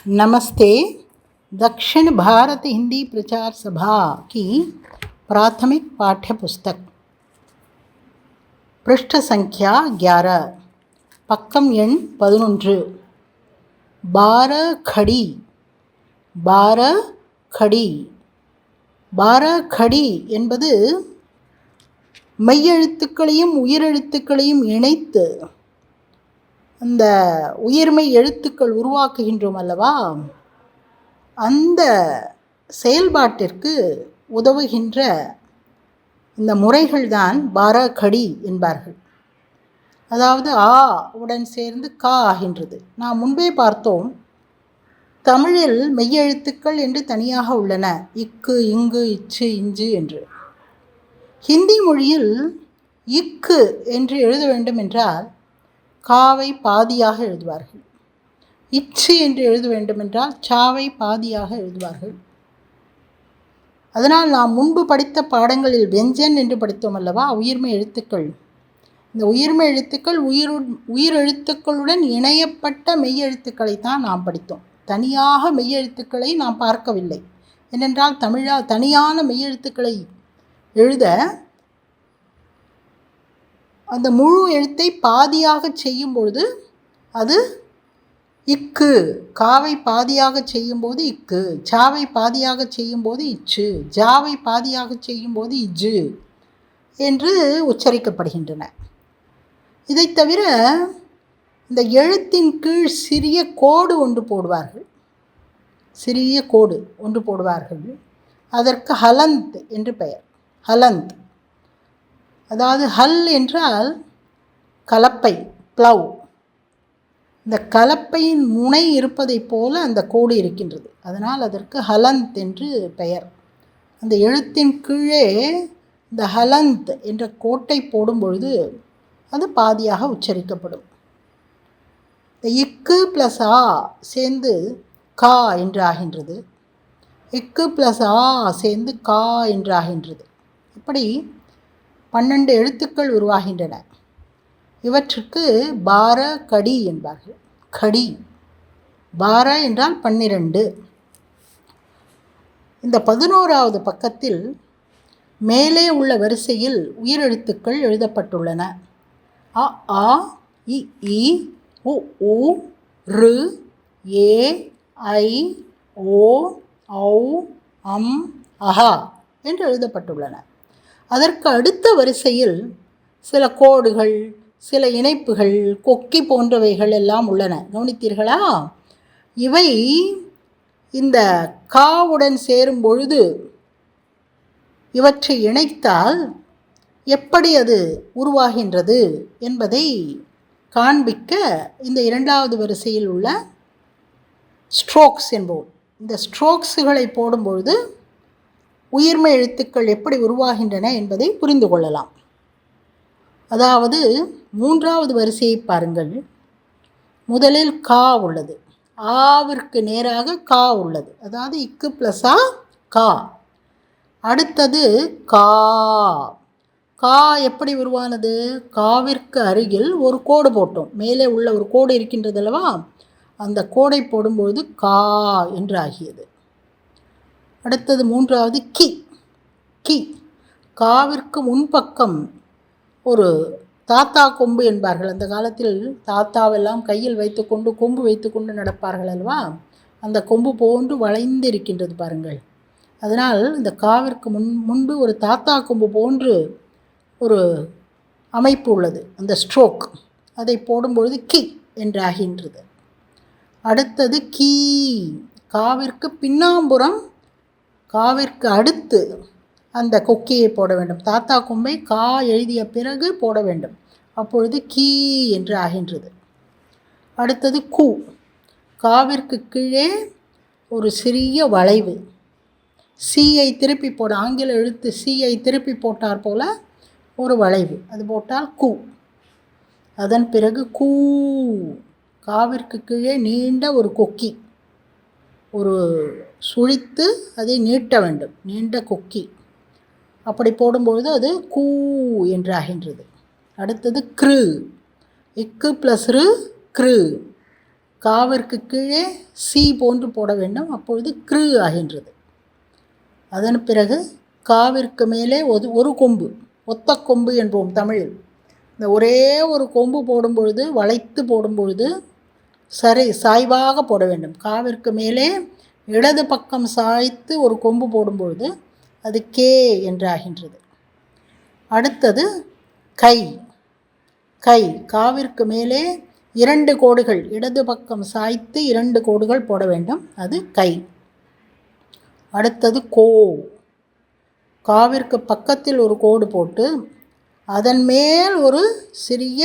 नमस्ते। दक्षिण भारत हिंदी प्रचार सभा की प्राथमिक पाठ्य पुस्तक पृष्ठ संख्या 11 பக்கம் எண் 11 பாரகடி பாரகடி பாரகடி என்பது மெய்யெழுத்துக்களையும் உயிரெழுத்துக்களையும் இணைத்து அந்த உயிர்மெய் எழுத்துக்கள் உருவாக்குகின்றோம் அல்லவா, அந்த செயல்பாட்டிற்கு உதவுகின்ற இந்த முறைகள்தான் பாரகடி என்பார்கள். அதாவது ஆ உடன் சேர்ந்து கா ஆகின்றது. நாம் முன்பே பார்த்தோம், தமிழில் மெய்யெழுத்துக்கள் என்று தனியாக உள்ளன, இக்கு இங்கு இச்சு இஞ்சு என்று. ஹிந்தி மொழியில் இக்கு என்று எழுத வேண்டும் என்றால் காவை பாதியாக எழுதுவார்கள். இச்சு என்று எழுத வேண்டுமென்றால் சாவை பாதியாக எழுதுவார்கள். அதனால் நாம் முன்பு படித்த பாடங்களில் வெஞ்சன் என்று படித்தோம் அல்லவா, உயிர்மெய் எழுத்துக்கள். இந்த உயிர்மெய் எழுத்துக்கள் உயிரெழுத்துக்களுடன் இணையப்பட்ட மெய்யெழுத்துக்களைத்தான் நாம் படித்தோம். தனியாக மெய்யெழுத்துக்களை நாம் பார்க்கவில்லை. ஏனென்றால் தனியான மெய்யெழுத்துக்களை எழுத அந்த முழு எழுத்தை பாதியாக செய்யும் பொழுது அது இக்கு, காவை பாதியாக செய்யும்போது இக்கு, சாவை பாதியாக செய்யும்போது இச்சு, ஜாவை பாதியாக செய்யும்போது இஜ்ஜு என்று உச்சரிக்கப்படுகின்றன. இதை தவிர இந்த எழுத்தின் கீழ் சிறிய கோடு ஒன்று போடுவார்கள், சிறிய கோடு ஒன்று போடுவார்கள். அதற்கு ஹலந்த் என்று பெயர். ஹலந்த், அதாவது ஹல் என்றால் கலப்பை, ப்ளவ். இந்த கலப்பையின் முனை இருப்பதைப் போல அந்த கோடு இருக்கின்றது. அதனால் அதற்கு ஹலந்த் என்று பெயர். அந்த எழுத்தின் கீழே இந்த ஹலந்த் என்ற கோட்டை போடும் பொழுது அது பாதியாக உச்சரிக்கப்படும். இந்த இக்கு ப்ளஸ் ஆ சேர்ந்து கா என்று ஆகின்றது, இக்கு ப்ளஸ் ஆ சேர்ந்து கா என்று ஆகின்றது. இப்படி 12 எழுத்துக்கள் உருவாகின்றன. இவற்றுக்கு பாரகடி என்பார்கள். கடி, பார என்றால் 12. இந்த 11வது பக்கத்தில் மேலே உள்ள வரிசையில் உயிரெழுத்துக்கள் எழுதப்பட்டுள்ளன. அ ஆ இ ஈ உ ஊ ரு ஏ ஐ ஓ ஔ அம் அஹா என்று எழுதப்பட்டுள்ளன. அதற்கு அடுத்த வரிசையில் சில கோடுகள், சில இணைப்புகள், கொக்கி போன்றவைகள் எல்லாம் உள்ளன. கவனித்தீர்களா? இவை இந்த காவுடன் சேரும் பொழுது இவற்றை இணைத்தால் எப்படி அது உருவாகின்றது என்பதை காண்பிக்க இந்த 2வது வரிசையில் உள்ள ஸ்ட்ரோக்ஸ் என்போம். இந்த ஸ்ட்ரோக்ஸுகளை போடும்பொழுது உயிர்மெய் எழுத்துக்கள் எப்படி உருவாகின்றன என்பதை புரிந்து கொள்ளலாம். அதாவது 3வது வரிசையை பாருங்கள். முதலில் கா உள்ளது, ஆவிற்கு நேராக கா உள்ளது, அதாவது இக்கு ப்ளஸ் ஆ கா. அடுத்தது கா. கா எப்படி உருவானது? காவிற்கு அருகில் ஒரு கோடு போட்டோம், மேலே உள்ள ஒரு கோடு இருக்கின்றது அல்லவா, அந்த கோடை போடும்பொழுது கா என்று ஆகியது. அடுத்தது 3வது கி. கி, காவிற்கு முன்பக்கம் ஒரு தாத்தா கொம்பு என்பார்கள். அந்த காலத்தில் தாத்தாவெல்லாம் கையில் வைத்துக்கொண்டு கொம்பு வைத்துக்கொண்டு நடப்பார்கள் அல்லவா, அந்த கொம்பு போன்று வளைந்து இருக்கின்றது பாருங்கள். அதனால் இந்த காவிற்கு முன்பு ஒரு தாத்தா கொம்பு போன்று ஒரு அமைப்பு உள்ளது, அந்த ஸ்ட்ரோக். அதை போடும்பொழுது கி என்றாகின்றது. அடுத்தது கீ. காவிற்கு பின்னாம்புறம், காவிற்கு அடுத்து அந்த கொக்கியை போட வேண்டும். தாத்தா கொம்பை கா எழுதிய பிறகு போட வேண்டும், அப்பொழுது கீ என்று ஆகின்றது. அடுத்தது கூ. காவிற்கு கீழே ஒரு சிறிய வளைவு, சீயை திருப்பி போட, ஆங்கில எழுத்து சீயை திருப்பி போட்டார் போல ஒரு வளைவு, அது போட்டால் கூ. அதன் பிறகு கூ. காவிற்கு கீழே நீண்ட ஒரு கொக்கி, ஒரு சுழித்து அதை நீட்ட வேண்டும், நீண்ட கொக்கி. அப்படி போடும்பொழுது அது கூ என்றாகின்றது. அடுத்தது க்ரு. இக்கு ப்ளஸ் ரு, க்ரு. காவிற்கு கீழே சி போன்று போட வேண்டும், அப்பொழுது கிரு ஆகின்றது. அதன் பிறகு காவிற்கு மேலே ஒரு கொம்பு, ஒத்த கொம்பு என்போம் தமிழில். இந்த ஒரே ஒரு கொம்பு போடும் பொழுது, வளைத்து போடும் பொழுது சாய்வாக போட வேண்டும். காவிற்கு மேலே இடது பக்கம் சாய்த்து ஒரு கொம்பு போடும்பொழுது அது கே என்று ஆகின்றது. அடுத்தது கை. கை காவிற்கு மேலே 2 கோடுகள், இடது பக்கம் சாய்த்து 2 கோடுகள் போட வேண்டும், அது கை. அடுத்தது கோ. காவிற்கு பக்கத்தில் ஒரு கோடு போட்டு அதன் மேல் ஒரு சிறிய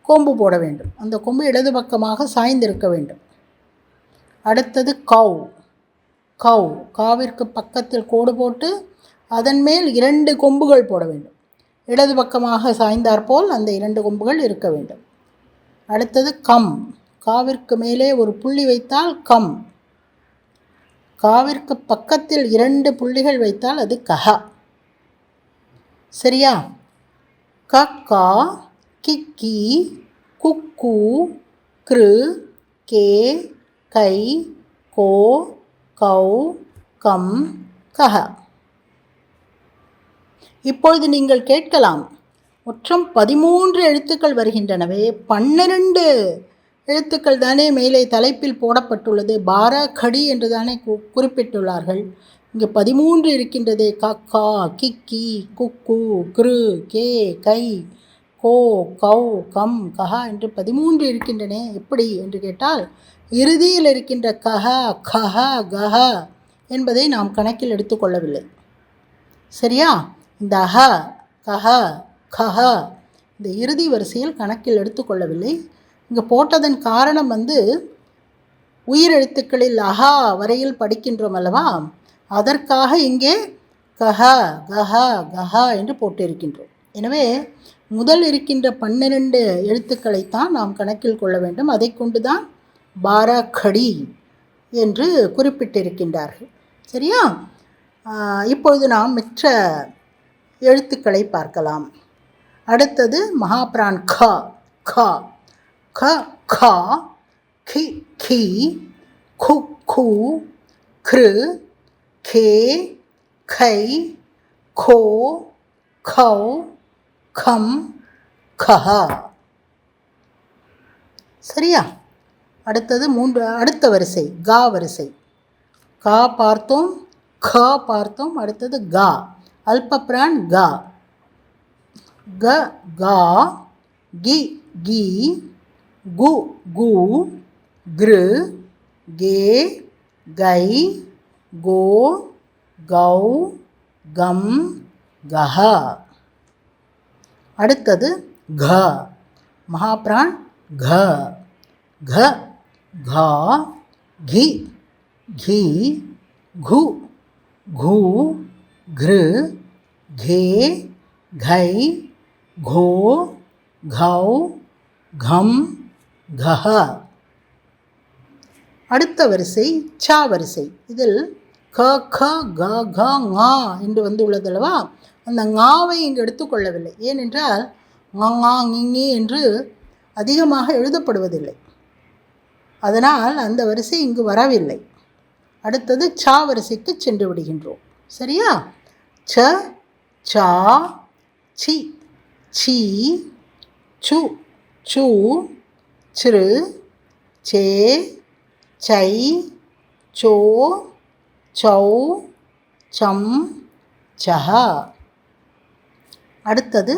கொம்பு போட வேண்டும். அந்த கொம்பு இடது பக்கமாக சாய்ந்திருக்க வேண்டும். அடுத்தது கவ். கவ் காவிற்கு பக்கத்தில் கோடு போட்டு அதன் மேல் 2 கொம்புகள் போட வேண்டும். இடது பக்கமாக சாய்ந்தாற்போல் அந்த 2 கொம்புகள் இருக்க வேண்டும். அடுத்தது கம். காவிற்கு மேலே ஒரு புள்ளி வைத்தால் கம். காவிற்கு பக்கத்தில் 2 புள்ளிகள் வைத்தால் அது கஹ. சரியா? கக்கா, கிக்கி, குக்கு, கிரு, கே, கை, கோ, கௌ, கம், கஹ. இப்பொழுது நீங்கள் கேட்கலாம், மொத்தம் 13 எழுத்துக்கள் வருகின்றனவே, 12 எழுத்துக்கள் தானே மேலே தலைப்பில் போடப்பட்டுள்ளது, பாரா கடி என்று தானே குறிப்பிட்டுள்ளார்கள். இங்கே 13 இருக்கின்றதே. கக்கா, கிக்கி, குக்கு, கிரு, கே, கை, கோ, கௌ, கம், கஹா என்று 13 இருக்கின்றன. எப்படி என்று கேட்டால், இறுதியில் இருக்கின்ற கஹ, கஹ, கஹ என்பதை நாம் கணக்கில் எடுத்துக்கொள்ளவில்லை. சரியா? இந்த அஹ, கஹ, கஹ இந்த இறுதி வரிசையில் கணக்கில் எடுத்துக்கொள்ளவில்லை. இங்கே போட்டதன் காரணம் உயிரெழுத்துக்களில் அஹா வரையில் படிக்கின்றோம் அல்லவா, அதற்காக இங்கே கஹ, கஹ, கஹா என்று போட்டிருக்கின்றோம். எனவே முதல் இருக்கின்ற 12 எழுத்துக்களைத்தான் நாம் கணக்கில் கொள்ள வேண்டும். அதை கொண்டு தான் பாரா கடி என்று குறிப்பிட்டிருக்கின்றார்கள். சரியா? இப்பொழுது நாம் மற்ற எழுத்துக்களை பார்க்கலாம். அடுத்தது மகாபிரான் க. க க கா, கி கி, கு கு, கிரு, கே, கை, கோ, கௌ, கம், கஹ. சரியா? அடுத்தது அடுத்த வரிசை கா வரிசை. கா பார்த்தோம், க பார்த்தோம், அடுத்தது கா. அல்பப்ரான் கா. க கா, கி கி, கு கு, கிரு, கே, கை, கோ, கௌ, கம், கஹ. அடுத்தது க. மகாபிரான் க. க கா, கி கி, கு கு, கிரு, கே, கை, கோ, கௌ, கம், கஹ. அடுத்த வரிசை சா வரிசை. இதில் க க க க ngா என்று வந்துள்ளதல்லவா, அந்த ங்காவை இங்கு எடுத்துக்கொள்ளவில்லை. ஏனென்றால் ngா ngி என்று அதிகமாக எழுதப்படுவதில்லை, அதனால் அந்த வரிசை இங்கு வரவில்லை. அடுத்தது சா வரிசைக்கு சென்று விடுகின்றோம். சரியா? ச, சா, சி, சி, சு, சு, சிறு, சே, சை, சோ, சௌ, சம், சஹ. அடுத்தது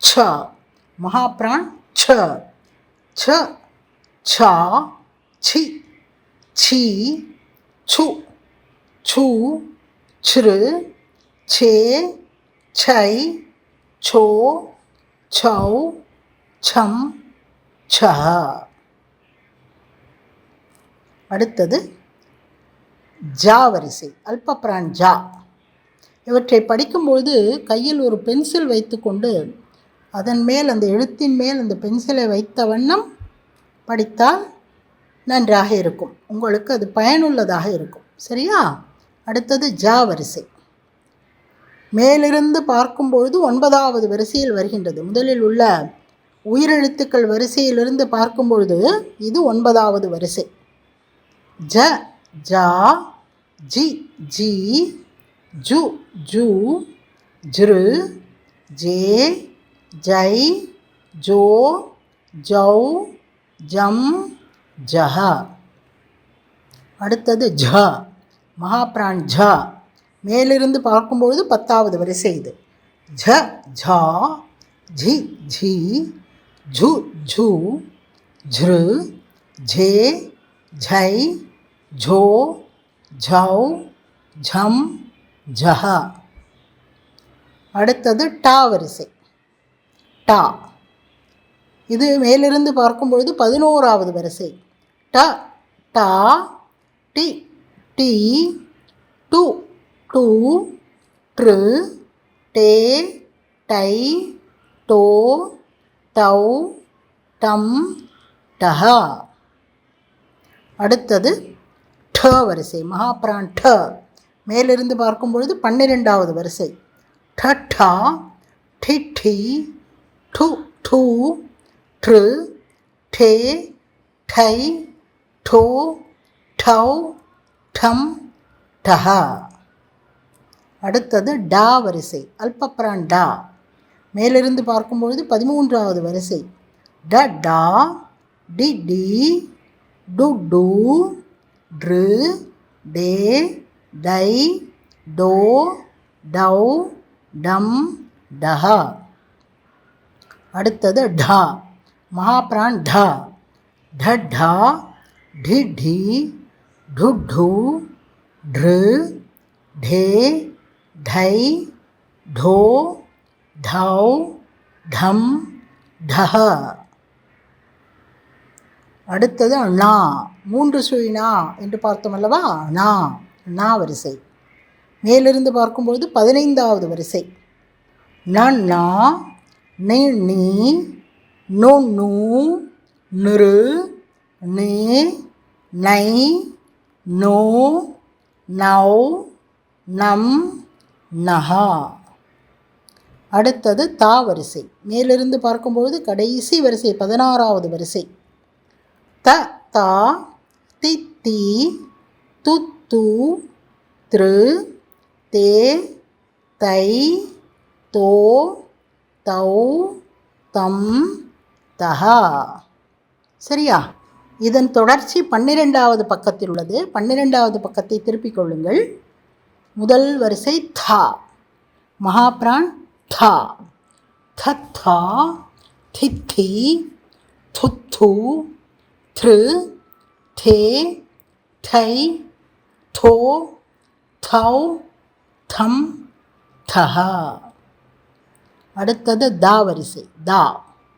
ச. மகாபிரான் ச. ச, சா, சி, சி, சு, சு, சிறு, சே, சை, சோ, சௌ, சம், சஹ. அடுத்தது ஜா வரிசை. அல்பப்ரான் ஜா. இவற்றை படிக்கும்பொழுது கையில் ஒரு பென்சில் வைத்துக்கொண்டு அதன் மேல், அந்த எழுத்தின் மேல் அந்த பென்சிலை வைத்த வண்ணம் படித்தால் நன்றாக இருக்கும், உங்களுக்கு அது பயனுள்ளதாக இருக்கும். சரியா? அடுத்தது ஜா வரிசை. மேலிருந்து பார்க்கும்பொழுது 9வது வரிசையில் வருகின்றது. முதலில் உள்ள உயிரெழுத்துக்கள் வரிசையிலிருந்து பார்க்கும் பொழுது இது 9வது வரிசை. ஜ ஜா, ஜி ஜி, ஜு ஜு, ஜ்ரு, ஜே, ஜை, ஜோ, ஜௌ, ஜம், ஜஹ. அடுத்தது ஜ, மகாப்ரான் ஜ. மேலிருந்து பார்க்கும்பொழுது 10வது வரிசை இது. ஜ ஜா, ஜி ஜி, ஜு ஜு, ஜ்ரு, ஜே, ஜை, ஜோ, ஜௌ, ஜம், ஜஹ. அடுத்தது டா வரிசை. டா இது மேலிருந்து பார்க்கும்பொழுது 11வது வரிசை. ட டா, டி டி, டு டு, ட்ரு, டே, டை, டோ, டௌ, டம், டஹ. அடுத்தது ட வரிசை. மகாப்ரான் ட மேலிருந்து பார்க்கும் பொழுது 12வது வரிசை. ட டா, டி டி, டு டு, ட்ரு, டே, டை, டோ, டௌ, டம், டஹ. அடுத்தது டா வரிசை. அல்பப்ரான் டா மேலிருந்து பார்க்கும்பொழுது 13வது வரிசை. ட டா, டி டி, டு டு, ட்ரு, டே, டை, டோ, டௌ, டம், டஹ. அடுத்தது டா, மகாப்ரான் டா. ட டா, டி டி, டு டு, ட்ரு, டே, டை, டோ, டௌ, டம், டஹ. அடுத்தது நா, 3 சுழி நா என்று பார்த்தோம் அல்லவா. நா, நா வரிசை. மேலிருந்து பார்க்கும்பொழுது 15வது வரிசை. ந நா, நி நீ, நு நூ, நிரு, நே, நை, நோ, நௌ, நம், நஹா. அடுத்தது தா வரிசை. மேலிருந்து பார்க்கும்பொழுது கடைசி வரிசை 16வது வரிசை. த தா, தி தி, து து, த்ரு, தே, தை, தோ, தௌ, தம், தஹா. சரியா? இதன் தொடர்ச்சி 12வது பக்கத்தில் உள்ளது. 12வது பக்கத்தை திருப்பிக் கொள்ளுங்கள். முதல் வரிசை தா, மகாப்ரான் தா. த தா, தி தி, து து, த்ரு, தே, தை, தோ, தௌ, தம், தஹா. அடுத்தது தா வரிசை. தா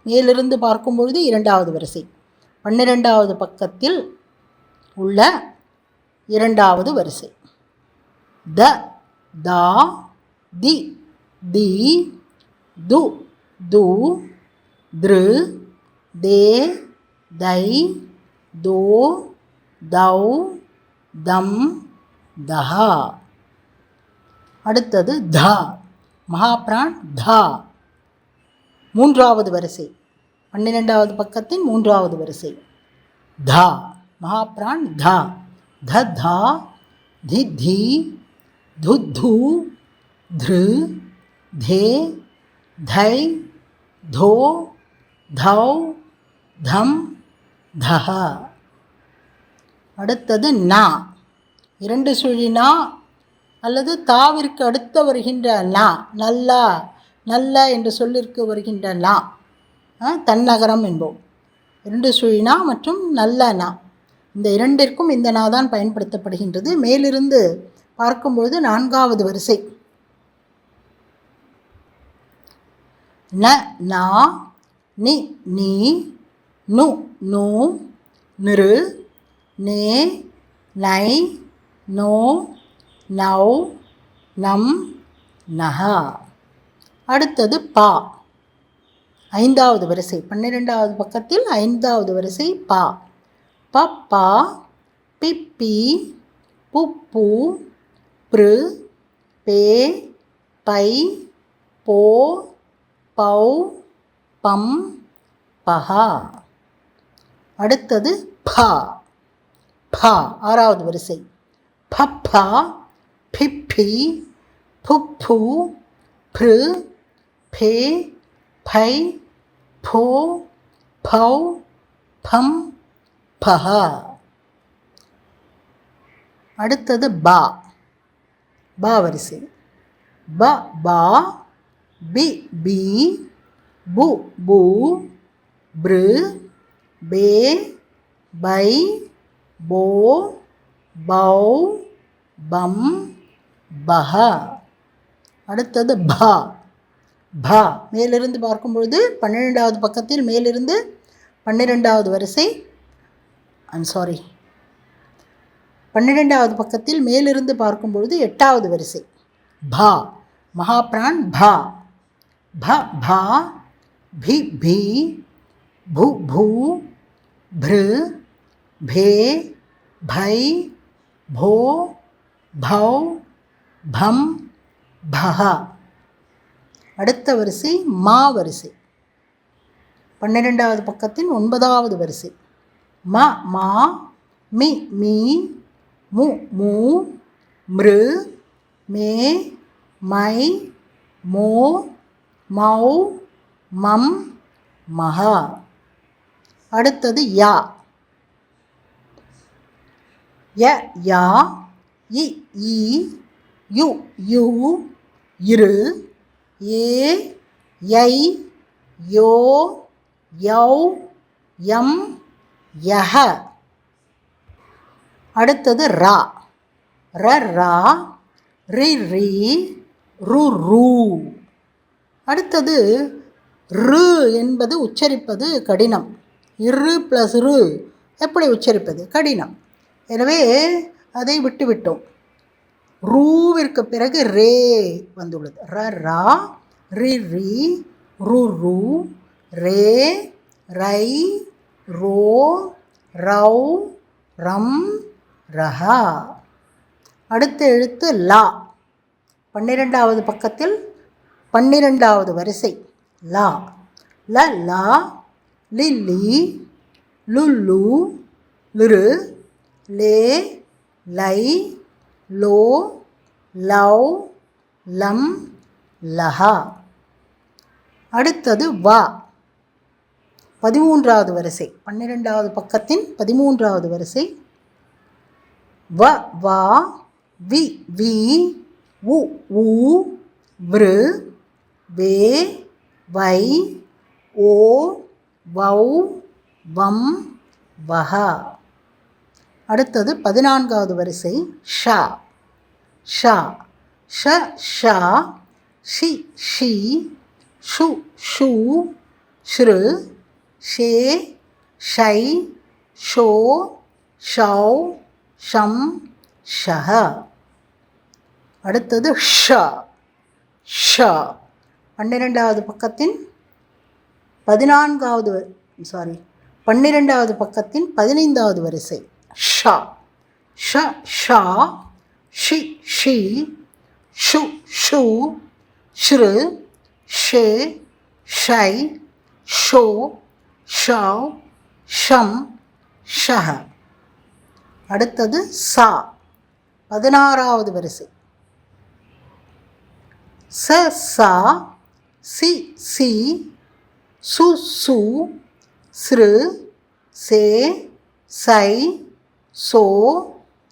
மேலிருந்து பார்க்கும்பொழுது 2வது வரிசை. 12வது பக்கத்தில் உள்ள 2வது வரிசை. த தா, தி தி, து து, த்ரு, தே, தை, தோ, தௌ, தம், தஹா. அடுத்தது தா, மகாப்ரான் தா. 3வது வரிசை. 12வது பக்கத்தின் 3வது வரிசை. தா, மகாப்ரான் தா. த தா, தி தி, து து, த்ரு, தே, தை, தோ, தௌ, தம், தஹ. அடுத்தது நா, 2 சுழி நா அல்லது தாவிற்கு அடுத்த வருகின்ற நா. நல்லா, நல்ல என்று சொல்லிற்கு வருகின்ற நா, தன்னகரம் என்போம். 2 சுழி நா மற்றும் நல்ல நா, இந்த இரண்டிற்கும் இந்த நா தான் பயன்படுத்தப்படுகின்றது. மேலிருந்து பார்க்கும்பொழுது 4வது வரிசை. ந நா, நி நீ, நு நூ, நிரு, நே, நை, நோ, நௌ, நம், நஹா. அடுத்தது பா, 5வது வரிசை. 12வது பக்கத்தில் 5வது வரிசை பா. ப பா, பிப்பி, புப்பு, ப்ரு, பே, பை, போ, பௌ, பம், பஹா. அடுத்தது பா. பா ஆறாவது வரிசை. பப்பா, பிப்பி, புப்பு, பிரு, பே, பை, போ, பௌ, பம், பஹா. அடுத்தது பா. பா வரிசை. ப பா, பி பி, பு பூ, பிரு, பே, பை, போ, பௌ, பம், பஹ. அடுத்தது பா. பா மேலிருந்து பார்க்கும் பொழுது 12வது பக்கத்தில் மேலிருந்து 12வது வரிசை. 12வது பக்கத்தில் மேலிருந்து பார்க்கும் பொழுது 8வது வரிசை. பா மகாப்ரான் பா. ப பா, பி பி, பு பூ, பிரு, பே, பை, போ, பௌ, பம், பஹ. அடுத்த வரிசை மா வரிசை. 12வது பக்கத்தின் 9வது வரிசை. ம மா, மி மீ, மு மூ, மிரு, மே, மை, மோ, மௌ, மம், மஹ. அடுத்தது யா. ய யா, இ ஈ, யு யூ, இரு, ஏ, யை, யோ, யௌ, யம், யஹ. அடுத்தது ரா. ர ரா, ரி ரி, ரு ரூ. அடுத்தது ரு என்பது உச்சரிப்பது கடினம். இரு ப்ளஸ் ரு எப்படி உச்சரிப்பது? கடினம். எனவே அதை விட்டுவிட்டோம். ரூவிற்கு பிறகு ரே வந்துள்ளது. ர ரா, ரி ரி, ரு ரூ, ரே, ரை, ரோ, ரௌ, ரம், ரஹா. அடுத்த எழுத்து லா. 12வது பக்கத்தில் 12வது வரிசை. லா. ல லா, லில்லி, லுல்லு, லிரு, லே, லை, லோ, லௌ, லம், லஹா. அடுத்தது வா. 13வது வரிசை. 12வது பக்கத்தின் 13வது வரிசை. வ வா, வி வி, உ ஊ, விரு, வே, வை, ஓ, வௌ, வம், வஹ. அடுத்தது 14வது வரிசை. ஷா. ஷா. ஷ ஷா, ஷி ஷி, ஷு ஷூ, ஷ்ரு, ஷே, ஷை, ஷோ, ஷௌ, ஷம், ஷஹ. அடுத்தது ஷ. ஷ 12வது பக்கத்தின் 12வது பக்கத்தின் 15வது வரிசை. ஷ. ஷ ஷா, ஷி ஷி, ஷு ஷூ, ஷ்ரு, ஷே, ஷை, ஷோ, ஷௌ, ஷம், ஷஹ. அடுத்தது சா. 16வது வரிசை. ச சா, சி சி, சு சு, ஸ்ரு, சே, சை, சோ,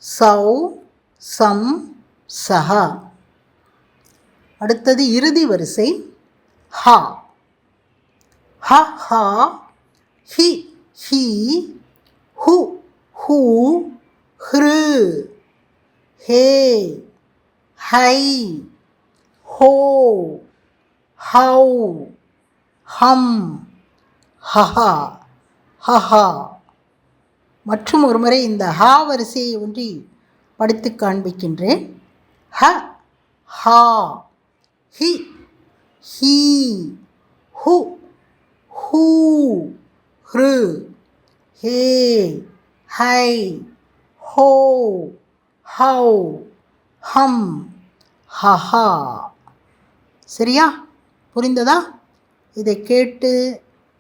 சௌ, சம், சஹ. அடுத்தது இறுதி வரிசை. ஹா. ஹ ஹா, ஹி ஹி, ஹு ஹூ, ஹ்ரு, ஹே, ஹை, ஹோ, ஹௌ, ஹம், ஹஹா, ஹஹா. மற்றும் ஒரு முறை இந்த ஹா வரிசையை ஒன்றி படித்து காண்பிக்கின்றேன். ஹ ஹா, ஹி ஹீ, ஹு ஹூ, ஹ்ரு, ஹே, ஹை, ஹோ, ஹௌ, ஹம், ஹஹா. சரியா? புரிந்ததா? இதை கேட்டு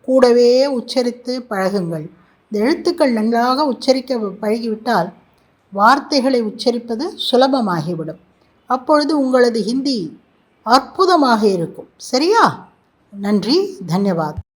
கூடவே உச்சரித்து பழகுங்கள். இந்த எழுத்துக்கள் நன்றாக உச்சரிக்க பழகிவிட்டால் வார்த்தைகளை உச்சரிப்பது சுலபமாகிவிடும். அப்பொழுது உங்களது ஹிந்தி அற்புதமாக இருக்கும். சரியா? நன்றி, தன்யவாத்.